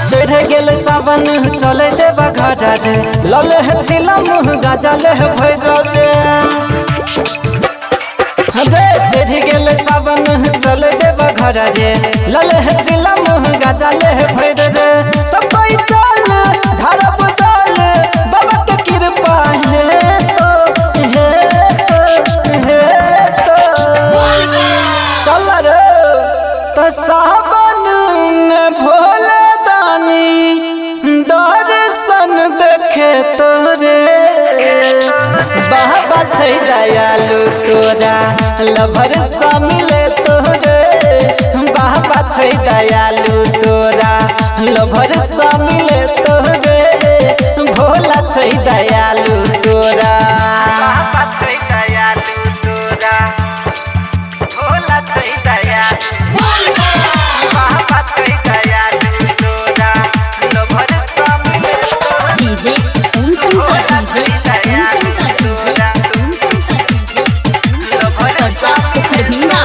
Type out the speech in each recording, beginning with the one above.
चढ़ गेल सावन चले देवा घर रे लले है चिला मुँह गजले है भैर रे चढ़ गेल सावन चले देवा घर रे लले है चिला मुँह गजले है भैर रे सब कोई चल धारा बचल बाबा के कृपा है तो चल रे तो सावन में भोले दानी दर्शन देखे तोरे बाबा छै दयालु तोरा लभर सा मिले तोरे बाबा छै दयालु तोरा लभर सा मिले तोरे भोला छै दयालु तोरा बाबा छै दयालु तोरा भोला छै दयालु बाबा छै दयालु तोरा लभर सा मिले डीजे ओम शंकर डीजे ओम शंकर डीजे परसा खरभिंडा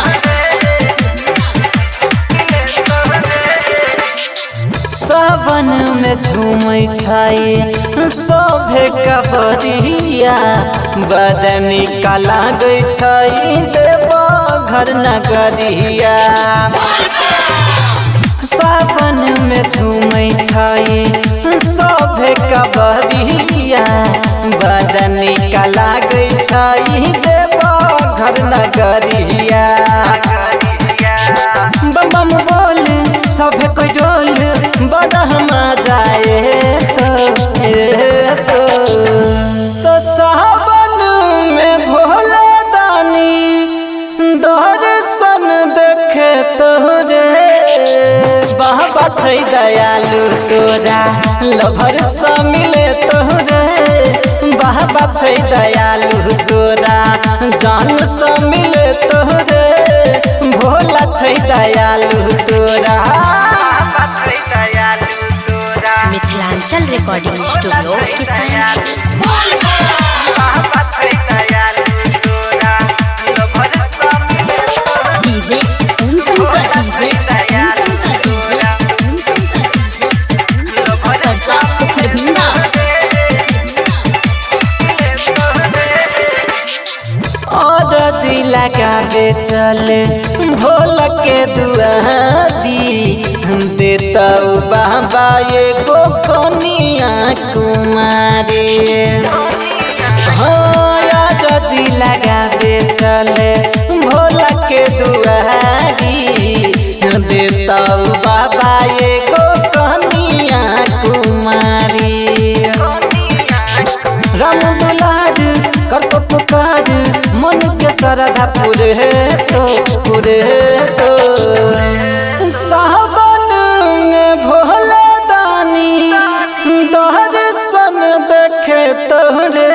सावन में झूमै छाई शोभे कबरिया बदनी का लागै छाई देवा घर नगरिया सावन में झूमै छाई शोभे कबरिया बदनी का लागै छाई देवा घर नगरिया बम बम बोल सभे कोई डोल बड़ा मजा तो सावन में भोला दानी दर्शन देखे तोरे बाबा छै दयालु तोरा लभर सा मिले तोरे बाबा छै दयालु तोरा जान सा मिले तोरे भोला छै दयालु तोरा मिथिलांचल रिकॉर्डिंग स्टूडियो किसान डीजे ओम शंकर डीजे ओम शंकर डीजे ओम शंकर डीजे परसा खरभिंडा और जिला गावे चले भोला के दुआरी देता बाबा ये को कनिया कुमारी और जिला गावे चले भोला के दुआरी देता बाबा ये को कनिया कुमारी राम दुलार कर तो पुकार मन के श्रद्धा पूरे तो सावन में भोला दानी दर्शन देखे तोरे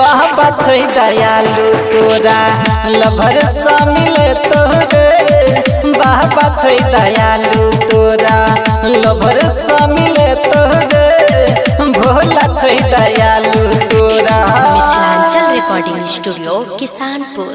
बाबा छै दयालु तोरा लभर सा मिले तोरे बाबा छै दयालु तोरा लभर सा मिले तोरे भोला छै दयालु तोरा मिथिलांचल रिकॉर्डिंग स्टूडियो किसानपुर।